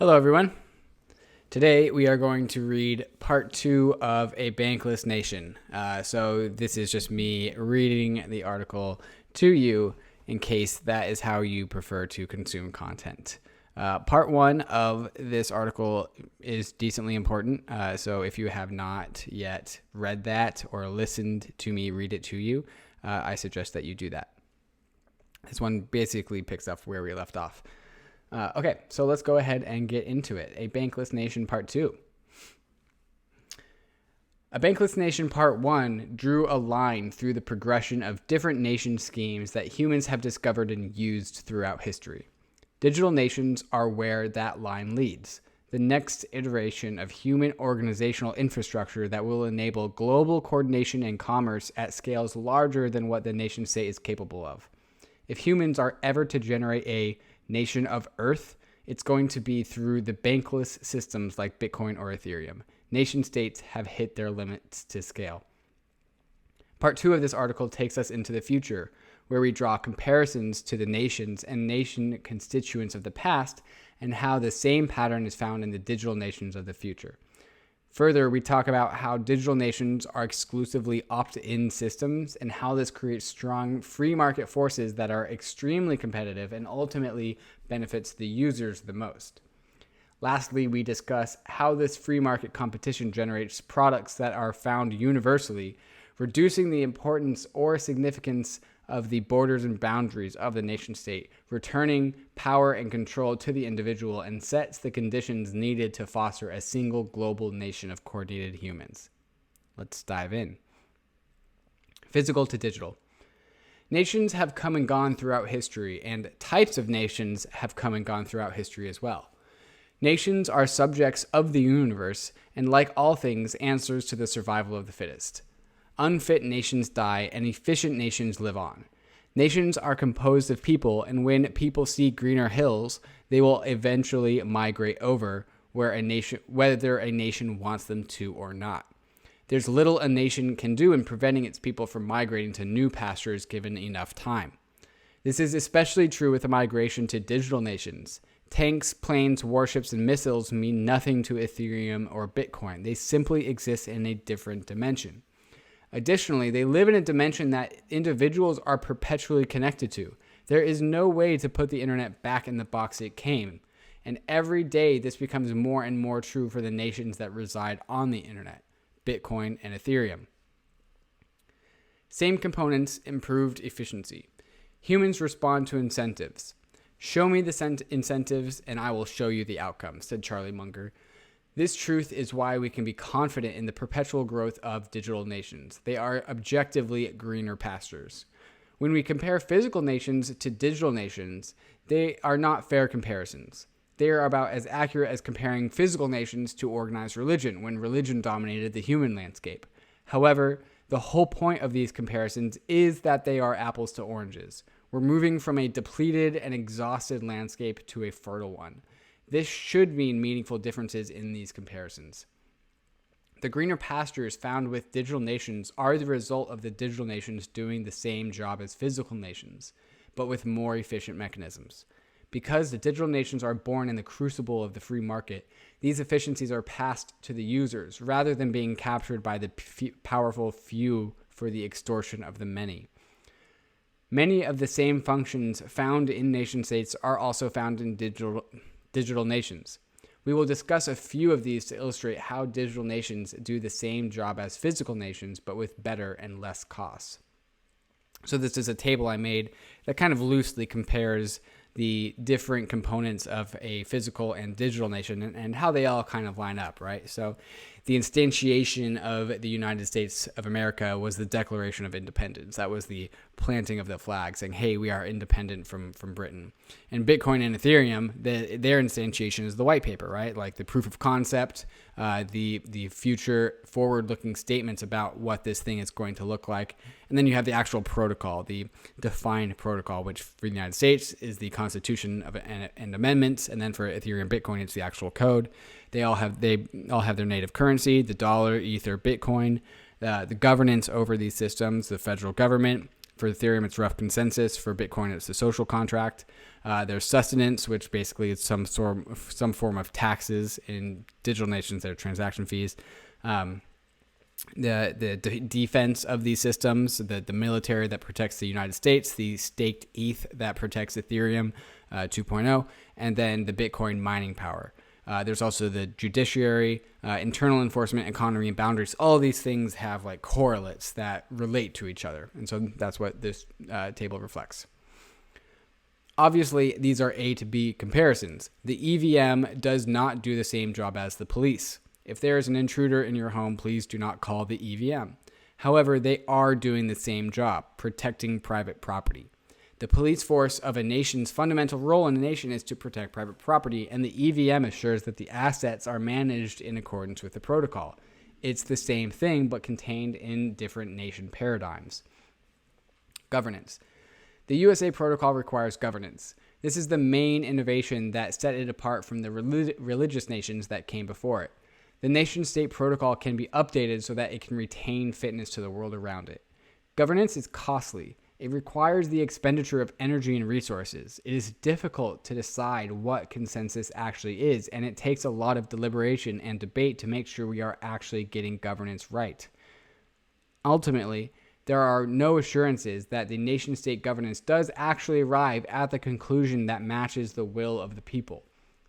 Hello, everyone. Today, we are going to read part 2 of A Bankless Nation. So this is just me reading the article to you in case that is how you prefer to consume content. Part 1 of this article is decently important. So if you have not yet read that or listened to me read it to you, I suggest that you do that. This one basically picks up where we left off. Okay, so let's go ahead and get into it. A Bankless Nation Part 2. A Bankless Nation Part 1 drew a line through the progression of different nation schemes that humans have discovered and used throughout history. Digital nations are where that line leads, the next iteration of human organizational infrastructure that will enable global coordination and commerce at scales larger than what the nation state is capable of. If humans are ever to generate a nation of Earth, it's going to be through the bankless systems like Bitcoin or Ethereum. Nation states have hit their limits to scale. Part 2 of this article takes us into the future, where we draw comparisons to the nations and nation constituents of the past and how the same pattern is found in the digital nations of the future. Further, we talk about how digital nations are exclusively opt-in systems and how this creates strong free market forces that are extremely competitive and ultimately benefits the users the most. Lastly, we discuss how this free market competition generates products that are found universally, reducing the importance or significance of the borders and boundaries of the nation state, returning power and control to the individual, and sets the conditions needed to foster a single global nation of coordinated humans. Let's dive in. Physical to digital. Nations have come and gone throughout history, and types of nations have come and gone throughout history as well. Nations are subjects of the universe, and like all things, answers to the survival of the fittest. Unfit nations die, and efficient nations live on. Nations are composed of people, and when people see greener hills, they will eventually migrate over whether a nation wants them to or not. There's little a nation can do in preventing its people from migrating to new pastures given enough time. This is especially true with the migration to digital nations. Tanks, planes, warships, and missiles mean nothing to Ethereum or Bitcoin. They simply exist in a different dimension. Additionally, they live in a dimension that individuals are perpetually connected to. There is no way to put the internet back in the box it came. And every day, this becomes more and more true for the nations that reside on the internet, Bitcoin and Ethereum. Same components, improved efficiency. Humans respond to incentives. Show me the incentives and I will show you the outcomes, said Charlie Munger. This truth is why we can be confident in the perpetual growth of digital nations. They are objectively greener pastures. When we compare physical nations to digital nations, they are not fair comparisons. They are about as accurate as comparing physical nations to organized religion when religion dominated the human landscape. However, the whole point of these comparisons is that they are apples to oranges. We're moving from a depleted and exhausted landscape to a fertile one. This should mean meaningful differences in these comparisons. The greener pastures found with digital nations are the result of the digital nations doing the same job as physical nations, but with more efficient mechanisms. Because the digital nations are born in the crucible of the free market, these efficiencies are passed to the users rather than being captured by the powerful few for the extortion of the many. Many of the same functions found in nation states are also found in digital nations. We will discuss a few of these to illustrate how digital nations do the same job as physical nations, but with better and less costs. So this is a table I made that kind of loosely compares the different components of a physical and digital nation and how they all kind of line up, right? So the instantiation of the United States of America was the Declaration of Independence. That was the planting of the flag saying, hey, we are independent from Britain. And Bitcoin and Ethereum, their instantiation is the white paper, right? Like the proof of concept, the future forward-looking statements about what this thing is going to look like. And then you have the actual protocol, the defined protocol, which for the United States is the Constitution and amendments. And then for Ethereum, Bitcoin, it's the actual code. They all have their native currency, the dollar, Ether, Bitcoin, the governance over these systems, the federal government, For Ethereum, it's rough consensus. For Bitcoin, it's the social contract. There's sustenance, which basically is some form of taxes. In digital nations, they're transaction fees. The defense of these systems, the military that protects the United States, the staked ETH that protects Ethereum 2.0, and then the Bitcoin mining power. There's also the judiciary, internal enforcement, economy, and boundaries. All of these things have like correlates that relate to each other. And so that's what this table reflects. Obviously, these are A to B comparisons. The EVM does not do the same job as the police. If there is an intruder in your home, please do not call the EVM. However, they are doing the same job, protecting private property. The police force of a nation's fundamental role in a nation is to protect private property, and the EVM assures that the assets are managed in accordance with the protocol. It's the same thing, but contained in different nation paradigms. Governance. The USA Protocol requires governance. This is the main innovation that set it apart from the religious nations that came before it. The nation-state protocol can be updated so that it can retain fitness to the world around it. Governance is costly. It requires the expenditure of energy and resources. It is difficult to decide what consensus actually is, and it takes a lot of deliberation and debate to make sure we are actually getting governance right. Ultimately, there are no assurances that the nation-state governance does actually arrive at the conclusion that matches the will of the people.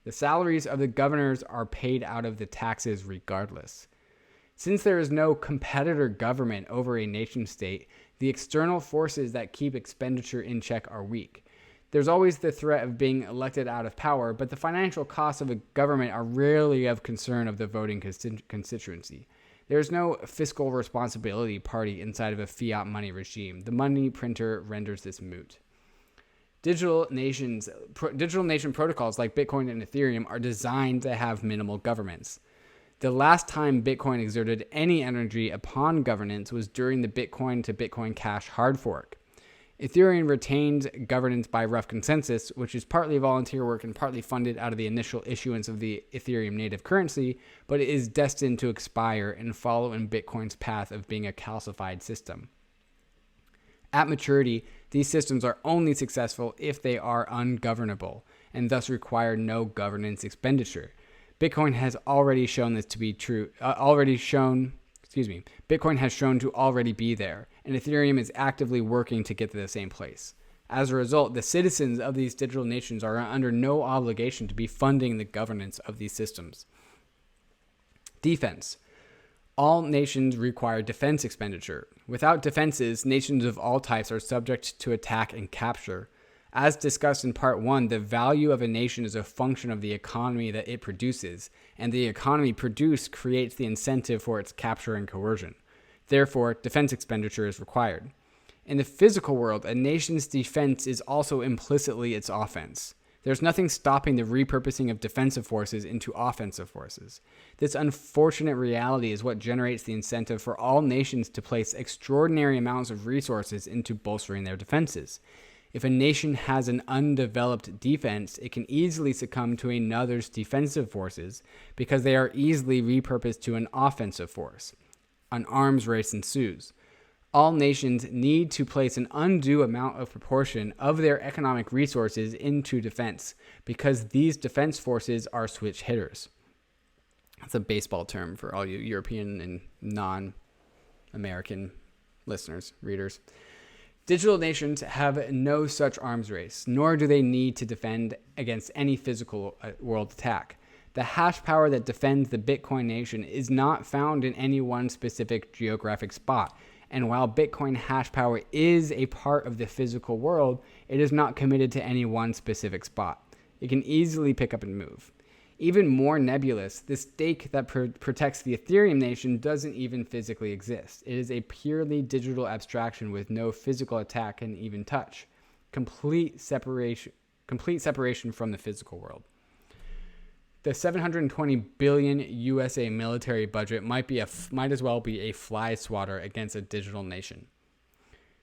The salaries of the governors are paid out of the taxes regardless. Since there is no competitor government over a nation-state, the external forces that keep expenditure in check are weak. There's always the threat of being elected out of power, but the financial costs of a government are rarely of concern of the voting constituency. There's no fiscal responsibility party inside of a fiat money regime. The money printer renders this moot. Digital nation protocols like Bitcoin and Ethereum are designed to have minimal governance. The last time Bitcoin exerted any energy upon governance was during the Bitcoin to Bitcoin Cash hard fork. Ethereum retained governance by rough consensus, which is partly volunteer work and partly funded out of the initial issuance of the Ethereum native currency, but it is destined to expire and follow in Bitcoin's path of being a calcified system. At maturity, these systems are only successful if they are ungovernable and thus require no governance expenditure. Bitcoin has already shown this to be true. Bitcoin has shown to already be there, and Ethereum is actively working to get to the same place. As a result, the citizens of these digital nations are under no obligation to be funding the governance of these systems. Defense. All nations require defense expenditure. Without defenses, nations of all types are subject to attack and capture. As discussed in part 1, the value of a nation is a function of the economy that it produces, and the economy produced creates the incentive for its capture and coercion. Therefore, defense expenditure is required. In the physical world, a nation's defense is also implicitly its offense. There's nothing stopping the repurposing of defensive forces into offensive forces. This unfortunate reality is what generates the incentive for all nations to place extraordinary amounts of resources into bolstering their defenses. If a nation has an undeveloped defense, it can easily succumb to another's defensive forces because they are easily repurposed to an offensive force. An arms race ensues. All nations need to place an undue amount of proportion of their economic resources into defense because these defense forces are switch hitters. That's a baseball term for all you European and non-American listeners, readers. Digital nations have no such arms race, nor do they need to defend against any physical world attack. The hash power that defends the Bitcoin nation is not found in any one specific geographic spot. And while Bitcoin hash power is a part of the physical world, it is not committed to any one specific spot. It can easily pick up and move. Even more nebulous, the stake that protects the Ethereum nation doesn't even physically exist. It is a purely digital abstraction with no physical attack and even touch. Complete separation from the physical world. The $720 billion USA military budget might as well be a fly swatter against a digital nation.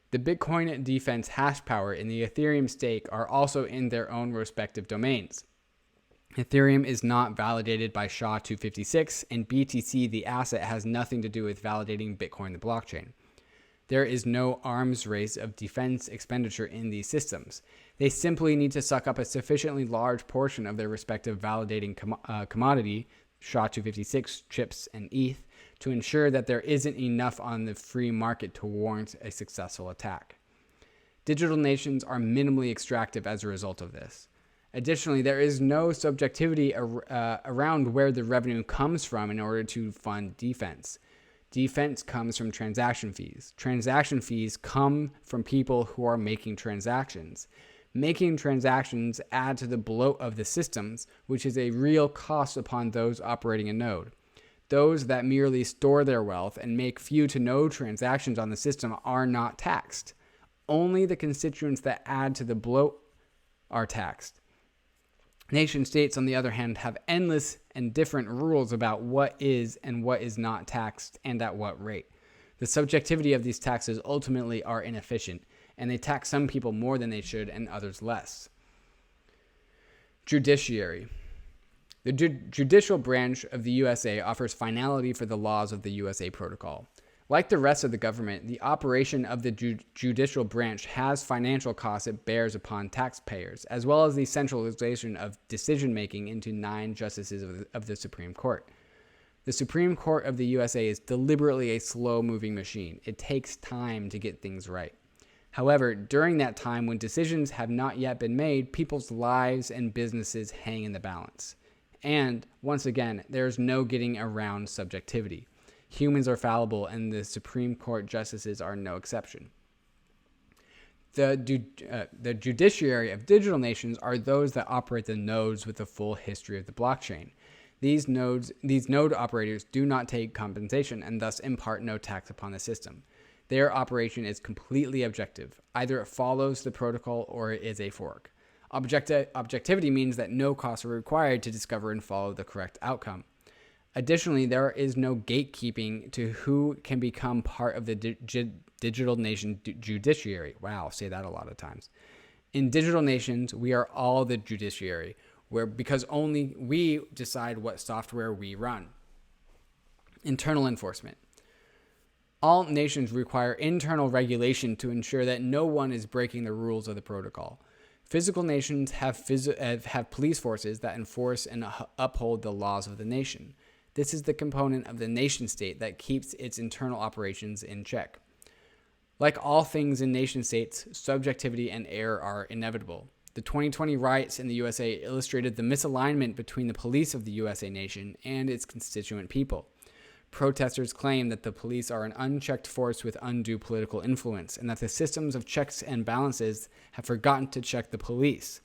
The Bitcoin defense hash power and the Ethereum stake are also in their own respective domains. Ethereum is not validated by SHA-256, and BTC, the asset, has nothing to do with validating Bitcoin, the blockchain. There is no arms race of defense expenditure in these systems. They simply need to suck up a sufficiently large portion of their respective validating commodity, SHA-256, chips, and ETH, to ensure that there isn't enough on the free market to warrant a successful attack. Digital nations are minimally extractive as a result of this. Additionally, there is no subjectivity around where the revenue comes from in order to fund defense. Defense comes from transaction fees. Transaction fees come from people who are making transactions. Making transactions add to the bloat of the systems, which is a real cost upon those operating a node. Those that merely store their wealth and make few to no transactions on the system are not taxed. Only the constituents that add to the bloat are taxed. Nation states, on the other hand, have endless and different rules about what is and what is not taxed and at what rate. The subjectivity of these taxes ultimately are inefficient, and they tax some people more than they should and others less. Judiciary. The judicial branch of the USA offers finality for the laws of the USA Protocol. Like the rest of the government, the operation of the judicial branch has financial costs it bears upon taxpayers, as well as the centralization of decision-making into 9 justices of the Supreme Court. The Supreme Court of the USA is deliberately a slow-moving machine. It takes time to get things right. However, during that time when decisions have not yet been made, people's lives and businesses hang in the balance. And, once again, there is no getting around subjectivity. Humans are fallible, and the Supreme Court justices are no exception. The judiciary of digital nations are those that operate the nodes with the full history of the blockchain. These node operators do not take compensation and thus impart no tax upon the system. Their operation is completely objective. Either it follows the protocol or it is a fork. Objectivity means that no costs are required to discover and follow the correct outcome. Additionally, there is no gatekeeping to who can become part of the digital nation judiciary. Wow, say that a lot of times. In digital nations, we are all the judiciary, because only we decide what software we run. Internal enforcement. All nations require internal regulation to ensure that no one is breaking the rules of the protocol. Physical nations have police forces that enforce and uphold the laws of the nation. This is the component of the nation state that keeps its internal operations in check. Like all things in nation states, subjectivity and error are inevitable. The 2020 riots in the USA illustrated the misalignment between the police of the USA nation and its constituent people. Protesters claim that the police are an unchecked force with undue political influence, and that the systems of checks and balances have forgotten to check the police.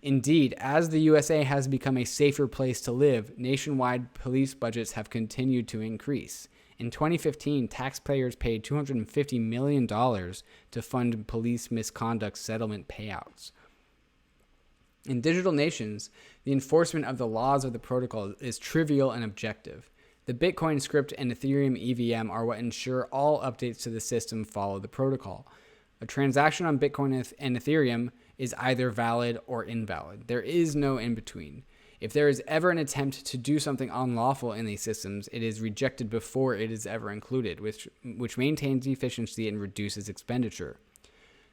Indeed, as the USA has become a safer place to live, nationwide police budgets have continued to increase. In 2015, taxpayers paid $250 million to fund police misconduct settlement payouts. In digital nations, the enforcement of the laws of the protocol is trivial and objective. The Bitcoin script and Ethereum EVM are what ensure all updates to the system follow the protocol. A transaction on Bitcoin and Ethereum is either valid or invalid. There is no in-between. If there is ever an attempt to do something unlawful in these systems, it is rejected before it is ever included, which maintains efficiency and reduces expenditure.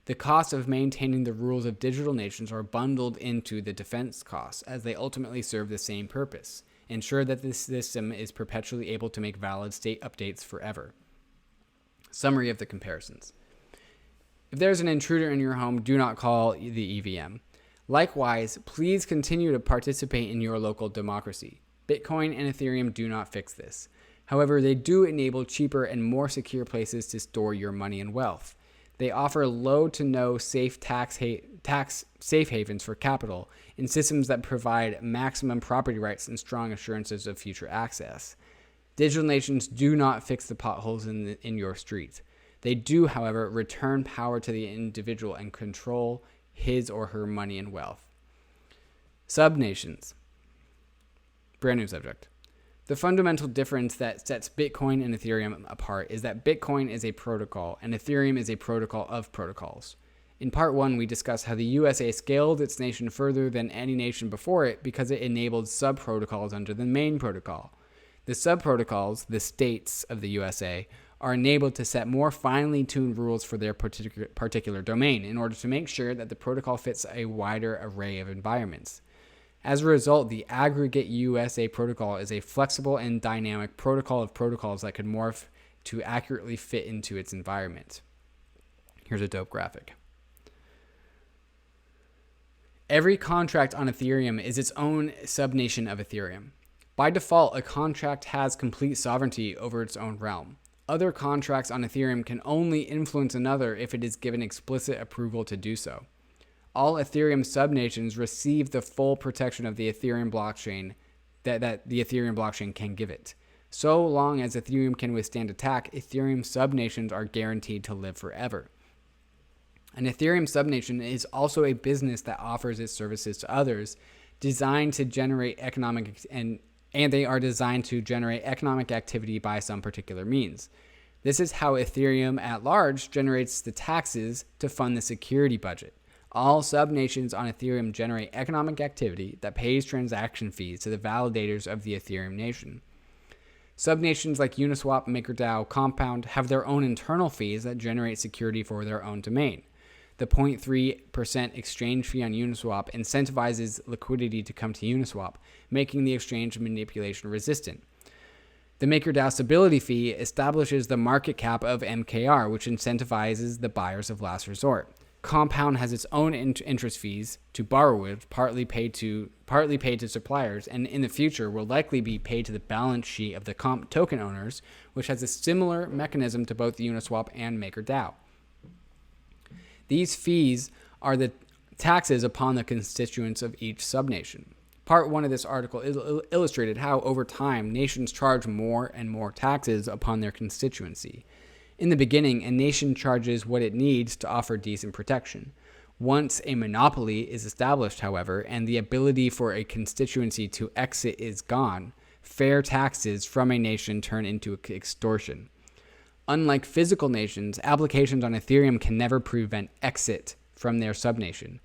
The costs of maintaining the rules of digital nations are bundled into the defense costs, as they ultimately serve the same purpose: ensure that this system is perpetually able to make valid state updates forever. Summary of the comparisons. If there's an intruder in your home, do not call the EVM. Likewise, please continue to participate in your local democracy. Bitcoin and Ethereum do not fix this. However, they do enable cheaper and more secure places to store your money and wealth. They offer low to no safe tax safe havens for capital in systems that provide maximum property rights and strong assurances of future access. Digital nations do not fix the potholes in your streets. They do, however, return power to the individual and control his or her money and wealth. Subnations. Brand new subject. The fundamental difference that sets Bitcoin and Ethereum apart is that Bitcoin is a protocol and Ethereum is a protocol of protocols. In part 1, we discussed how the USA scaled its nation further than any nation before it because it enabled sub-protocols under the main protocol. The sub-protocols, the states of the USA, are enabled to set more finely tuned rules for their particular domain in order to make sure that the protocol fits a wider array of environments. As a result, the aggregate USA protocol is a flexible and dynamic protocol of protocols that could morph to accurately fit into its environment. Here's a dope graphic. Every contract on Ethereum is its own subnation of Ethereum. By default, a contract has complete sovereignty over its own realm. Other contracts on Ethereum can only influence another if it is given explicit approval to do so. All Ethereum subnations receive the full protection of the Ethereum blockchain that the Ethereum blockchain can give it. So long as Ethereum can withstand attack, Ethereum subnations are guaranteed to live forever. An Ethereum subnation is also a business that offers its services to others, designed to generate economic and they are designed to generate economic activity by some particular means. This is how Ethereum at large generates the taxes to fund the security budget. All subnations on Ethereum generate economic activity that pays transaction fees to the validators of the Ethereum nation. Subnations like Uniswap, MakerDAO, Compound have their own internal fees that generate security for their own domain. The 0.3% exchange fee on Uniswap incentivizes liquidity to come to Uniswap, making the exchange manipulation resistant. The MakerDAO stability fee establishes the market cap of MKR, which incentivizes the buyers of last resort. Compound has its own interest fees to borrow with, partly paid to suppliers, and in the future will likely be paid to the balance sheet of the Comp token owners, which has a similar mechanism to both Uniswap and MakerDAO. These fees are the taxes upon the constituents of each subnation. Part 1 of this article illustrated how, over time, nations charge more and more taxes upon their constituency. In the beginning, a nation charges what it needs to offer decent protection. Once a monopoly is established, however, and the ability for a constituency to exit is gone, fair taxes from a nation turn into extortion. Unlike physical nations, applications on Ethereum can never prevent exit from their subnation.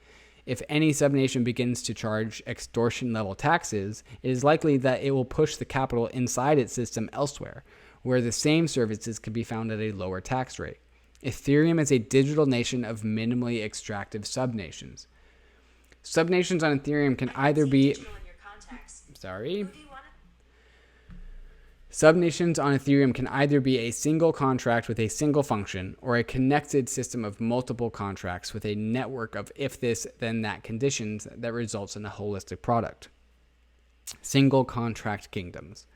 If any subnation begins to charge extortion-level taxes, it is likely that it will push the capital inside its system elsewhere, where the same services can be found at a lower tax rate. Ethereum is a digital nation of minimally extractive subnations. Subnations on Ethereum can either be... Subnations on Ethereum can either be a single contract with a single function or a connected system of multiple contracts with a network of if this, then that conditions that results in a holistic product. Single contract kingdoms.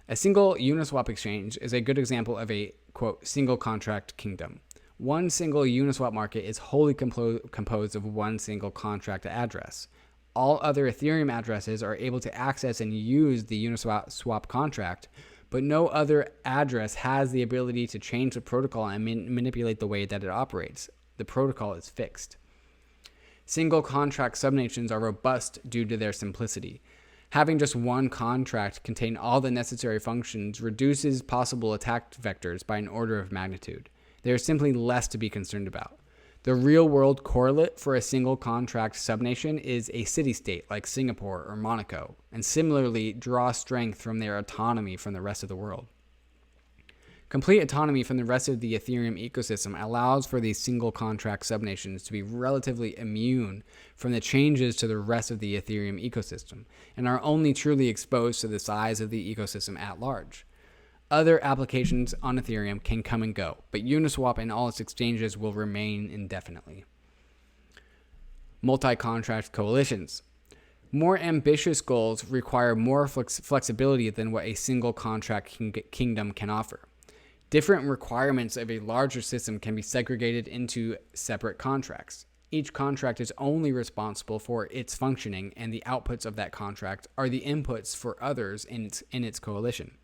A single Uniswap exchange is a good example of a, quote, single contract kingdom. One single Uniswap market is wholly composed of one single contract address. All other Ethereum addresses are able to access and use the Uniswap contract, but no other address has the ability to change the protocol and manipulate the way that it operates. The protocol is fixed. Single contract subnations are robust due to their simplicity. Having just one contract contain all the necessary functions reduces possible attack vectors by an order of magnitude. There is simply less to be concerned about. The real-world correlate for a single contract subnation is a city-state like Singapore or Monaco, and similarly draw strength from their autonomy from the rest of the world. Complete autonomy from the rest of the Ethereum ecosystem allows for these single contract subnations to be relatively immune from the changes to the rest of the Ethereum ecosystem, and are only truly exposed to the size of the ecosystem at large. Other applications on Ethereum can come and go, but Uniswap and all its exchanges will remain indefinitely. Multi-contract coalitions. More ambitious goals require more flexibility than what a single contract kingdom can offer. Different requirements of a larger system can be segregated into separate contracts. Each contract is only responsible for its functioning, and the outputs of that contract are the inputs for others in its coalition.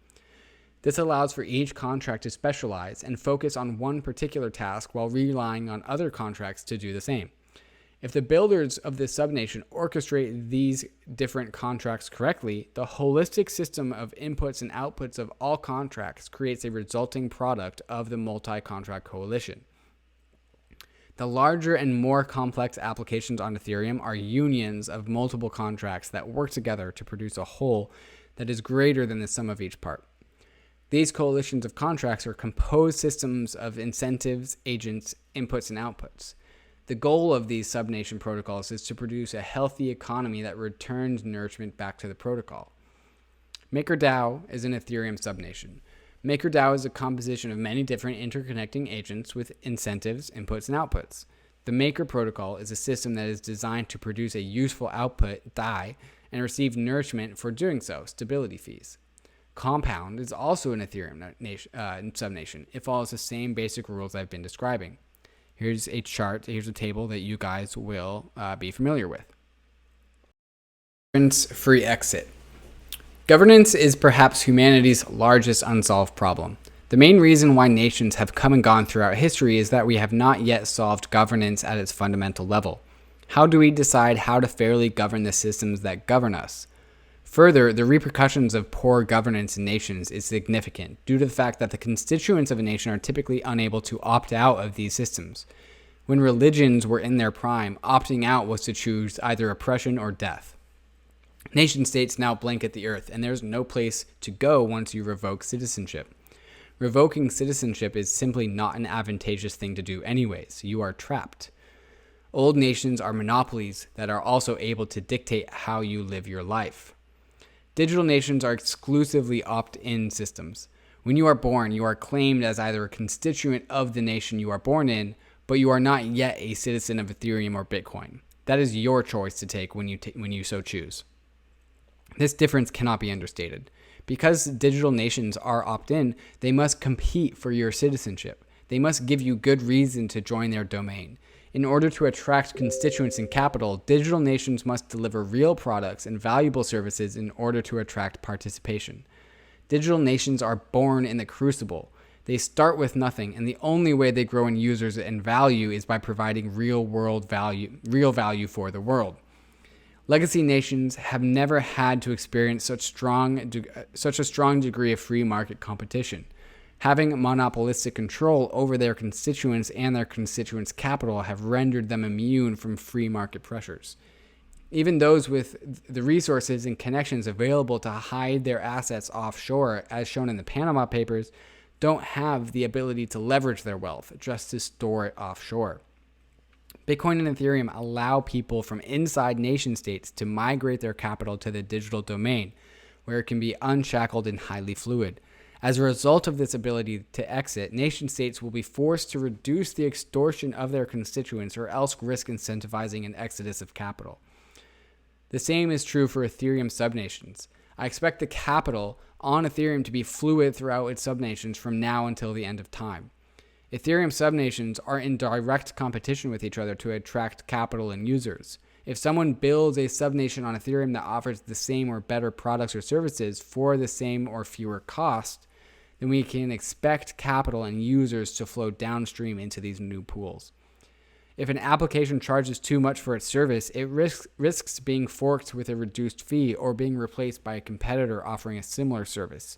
This allows for each contract to specialize and focus on one particular task while relying on other contracts to do the same. If the builders of this subnation orchestrate these different contracts correctly, the holistic system of inputs and outputs of all contracts creates a resulting product of the multi-contract coalition. The larger and more complex applications on Ethereum are unions of multiple contracts that work together to produce a whole that is greater than the sum of each part. These coalitions of contracts are composed systems of incentives, agents, inputs, and outputs. The goal of these subnation protocols is to produce a healthy economy that returns nourishment back to the protocol. MakerDAO is an Ethereum subnation. MakerDAO is a composition of many different interconnecting agents with incentives, inputs, and outputs. The Maker protocol is a system that is designed to produce a useful output, DAI, and receive nourishment for doing so, stability fees. Compound is also an Ethereum subnation. It follows the same basic rules I've been describing. Here's a chart, here's a table that you guys will be familiar with. Governance-free exit. Governance is perhaps humanity's largest unsolved problem. The main reason why nations have come and gone throughout history is that we have not yet solved governance at its fundamental level. How do we decide how to fairly govern the systems that govern us? Further, the repercussions of poor governance in nations is significant due to the fact that the constituents of a nation are typically unable to opt out of these systems. When religions were in their prime, opting out was to choose either oppression or death. Nation states now blanket the earth, and there's no place to go once you revoke citizenship. Revoking citizenship is simply not an advantageous thing to do anyways. You are trapped. Old nations are monopolies that are also able to dictate how you live your life. Digital nations are exclusively opt-in systems. When you are born, you are claimed as either a constituent of the nation you are born in, but you are not yet a citizen of Ethereum or Bitcoin. That is your choice to take when you so choose. This difference cannot be understated. Because digital nations are opt-in, they must compete for your citizenship. They must give you good reason to join their domain. In order to attract constituents and capital, digital nations must deliver real products and valuable services in order to attract participation. Digital nations are born in the crucible. They start with nothing, and the only way they grow in users and value is by providing real value for the world. Legacy nations have never had to experience such a strong degree of free market competition. Having monopolistic control over their constituents and their constituents' capital have rendered them immune from free market pressures. Even those with the resources and connections available to hide their assets offshore, as shown in the Panama Papers, don't have the ability to leverage their wealth, just to store it offshore. Bitcoin and Ethereum allow people from inside nation states to migrate their capital to the digital domain, where it can be unshackled and highly fluid. As a result of this ability to exit, nation states will be forced to reduce the extortion of their constituents or else risk incentivizing an exodus of capital. The same is true for Ethereum subnations. I expect the capital on Ethereum to be fluid throughout its subnations from now until the end of time. Ethereum subnations are in direct competition with each other to attract capital and users. If someone builds a subnation on Ethereum that offers the same or better products or services for the same or fewer cost, then we can expect capital and users to flow downstream into these new pools. If an application charges too much for its service, it risks being forked with a reduced fee or being replaced by a competitor offering a similar service.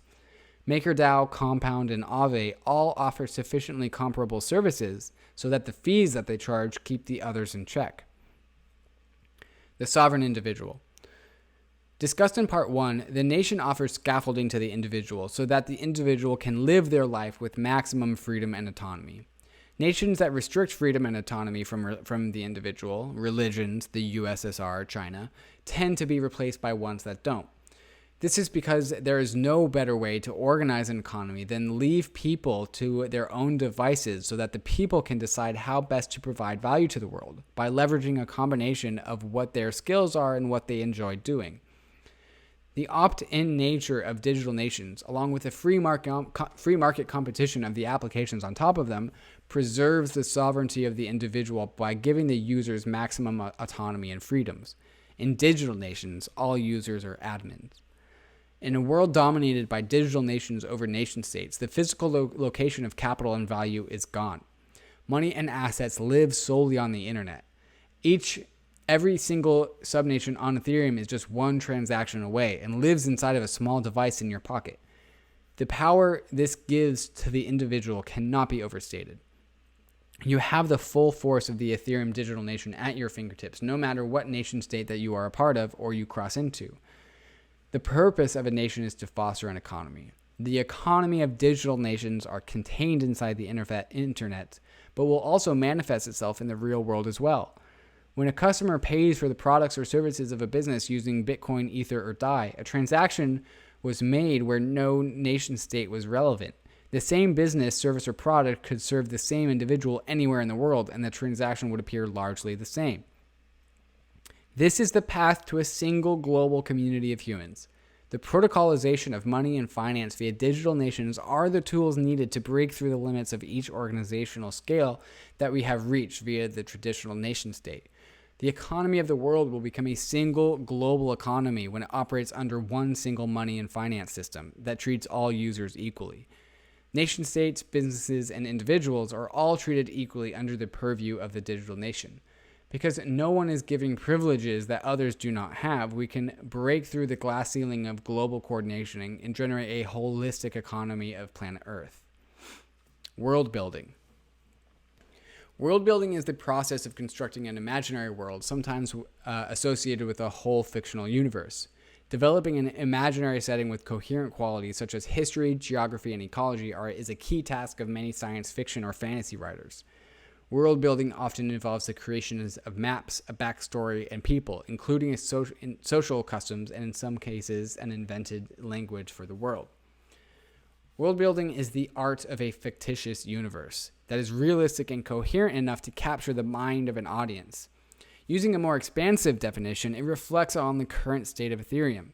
MakerDAO, Compound, and Aave all offer sufficiently comparable services so that the fees that they charge keep the others in check. The sovereign individual. Discussed in part 1, the nation offers scaffolding to the individual so that the individual can live their life with maximum freedom and autonomy. Nations that restrict freedom and autonomy from the individual, religions, the USSR, China, tend to be replaced by ones that don't. This is because there is no better way to organize an economy than leave people to their own devices so that the people can decide how best to provide value to the world by leveraging a combination of what their skills are and what they enjoy doing. The opt-in nature of digital nations, along with the free market competition of the applications on top of them, preserves the sovereignty of the individual by giving the users maximum autonomy and freedoms. In digital nations, all users are admins. In a world dominated by digital nations over nation states, the physical location of capital and value is gone. Money and assets live solely on the internet. Every single subnation on Ethereum is just one transaction away and lives inside of a small device in your pocket. The power this gives to the individual cannot be overstated. You have the full force of the Ethereum digital nation at your fingertips, no matter what nation state that you are a part of or you cross into. The purpose of a nation is to foster an economy. The economy of digital nations are contained inside the internet, but will also manifest itself in the real world as well. When a customer pays for the products or services of a business using Bitcoin, Ether, or DAI, a transaction was made where no nation state was relevant. The same business, service, or product could serve the same individual anywhere in the world, and the transaction would appear largely the same. This is the path to a single global community of humans. The protocolization of money and finance via digital nations are the tools needed to break through the limits of each organizational scale that we have reached via the traditional nation state. The economy of the world will become a single global economy when it operates under one single money and finance system that treats all users equally. Nation states, businesses, and individuals are all treated equally under the purview of the digital nation. Because no one is giving privileges that others do not have, we can break through the glass ceiling of global coordination and generate a holistic economy of planet Earth. Worldbuilding. Worldbuilding is the process of constructing an imaginary world, sometimes associated with a whole fictional universe. Developing an imaginary setting with coherent qualities such as history, geography, and ecology is a key task of many science fiction or fantasy writers. World building often involves the creation of maps, a backstory, and people, including social customs and, in some cases, an invented language for the world. World building is the art of a fictitious universe that is realistic and coherent enough to capture the mind of an audience. Using a more expansive definition, it reflects on the current state of Ethereum.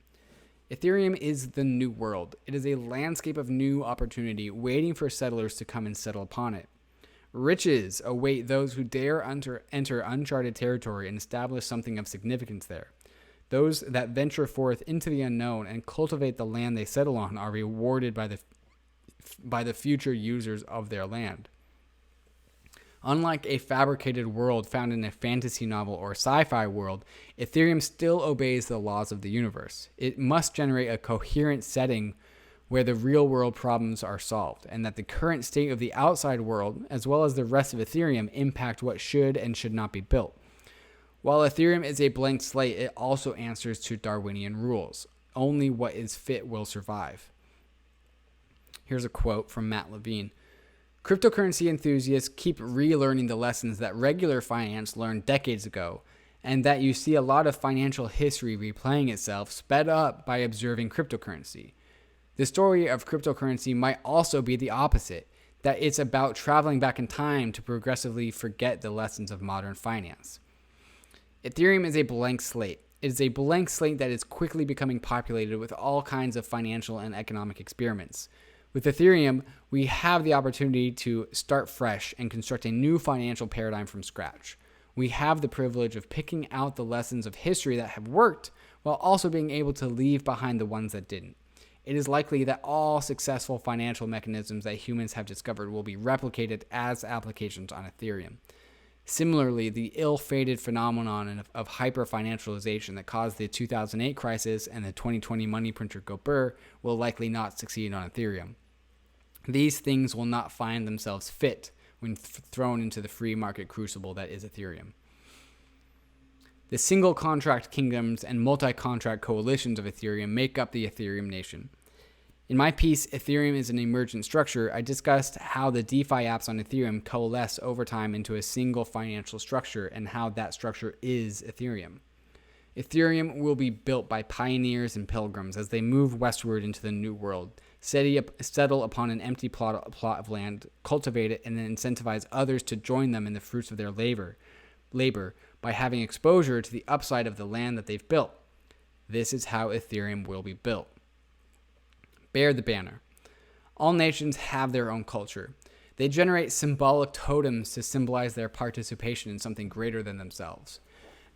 Ethereum is the new world. It is a landscape of new opportunity waiting for settlers to come and settle upon it. Riches await those who dare enter uncharted territory and establish something of significance there. Those that venture forth into the unknown and cultivate the land they settle on are rewarded by the future users of their land. Unlike a fabricated world found in a fantasy novel or sci-fi world, Ethereum still obeys the laws of the universe. It must generate a coherent setting where the real-world problems are solved, and that the current state of the outside world, as well as the rest of Ethereum, impact what should and should not be built. While Ethereum is a blank slate, it also answers to Darwinian rules. Only what is fit will survive. Here's a quote from Matt Levine. Cryptocurrency enthusiasts keep relearning the lessons that regular finance learned decades ago, and that you see a lot of financial history replaying itself, sped up by observing cryptocurrency. The story of cryptocurrency might also be the opposite, that it's about traveling back in time to progressively forget the lessons of modern finance. Ethereum is a blank slate. It is a blank slate that is quickly becoming populated with all kinds of financial and economic experiments. With Ethereum, we have the opportunity to start fresh and construct a new financial paradigm from scratch. We have the privilege of picking out the lessons of history that have worked while also being able to leave behind the ones that didn't. It is likely that all successful financial mechanisms that humans have discovered will be replicated as applications on Ethereum. Similarly, the ill-fated phenomenon of hyper-financialization that caused the 2008 crisis and the 2020 money printer go burr will likely not succeed on Ethereum. These things will not find themselves fit when thrown into the free market crucible that is Ethereum. The single contract kingdoms and multi-contract coalitions of Ethereum make up the Ethereum nation. In my piece, Ethereum is an emergent structure, I discussed how the DeFi apps on Ethereum coalesce over time into a single financial structure and how that structure is Ethereum. Ethereum will be built by pioneers and pilgrims as they move westward into the new world, settle upon an empty plot of land, cultivate it, and then incentivize others to join them in the fruits of their labor by having exposure to the upside of the land that they've built. This is how Ethereum will be built. Bear the banner. All nations have their own culture. They generate symbolic totems to symbolize their participation in something greater than themselves.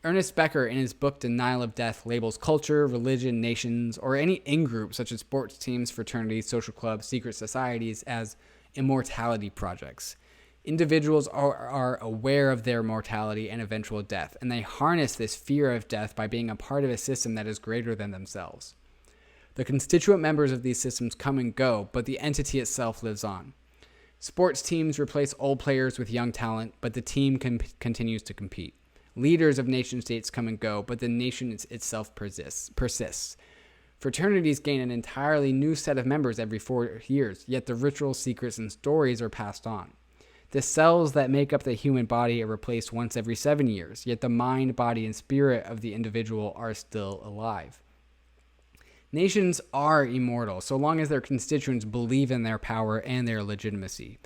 Ernest Becker, in his book Denial of Death, labels culture, religion, nations, or any in-group such as sports teams, fraternities, social clubs, secret societies as immortality projects. Individuals are aware of their mortality and eventual death, and they harness this fear of death by being a part of a system that is greater than themselves. The constituent members of these systems come and go, but the entity itself lives on. Sports teams replace old players with young talent, but the team continues to compete. Leaders of nation states come and go, but the nation itself persists. Fraternities gain an entirely new set of members every 4 years, yet the rituals, secrets, and stories are passed on. The cells that make up the human body are replaced once every 7 years, yet the mind, body, and spirit of the individual are still alive. Nations are immortal, so long as their constituents believe in their power and their legitimacy.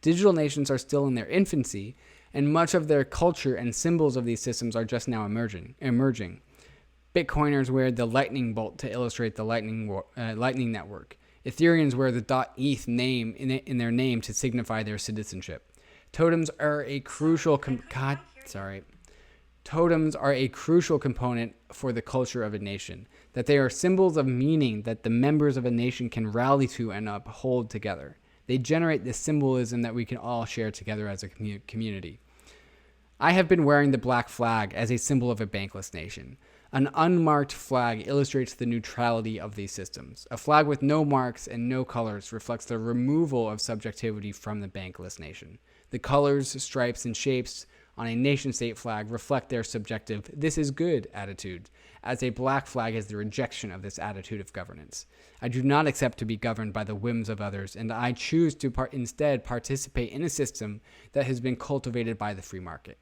Digital nations are still in their infancy, and much of their culture and symbols of these systems are just now emerging. Bitcoiners wear the lightning bolt to illustrate the lightning network. Ethereans wear the .eth name in their name to signify their citizenship. Totems are a crucial component for the culture of a nation, that they are symbols of meaning that the members of a nation can rally to and uphold together. They generate the symbolism that we can all share together as a community. I have been wearing the black flag as a symbol of a bankless nation. An unmarked flag illustrates the neutrality of these systems. A flag with no marks and no colors reflects the removal of subjectivity from the bankless nation. The colors, stripes, and shapes on a nation-state flag reflect their subjective "this is good" attitude, as a black flag is the rejection of this attitude of governance. I do not accept to be governed by the whims of others, and I choose to instead participate in a system that has been cultivated by the free market.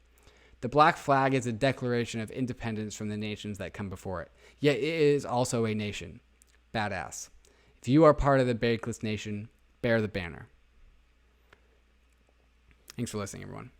The black flag is a declaration of independence from the nations that come before it, yet it is also a nation. Badass. If you are part of the Bankless Nation, bear the banner. Thanks for listening, everyone.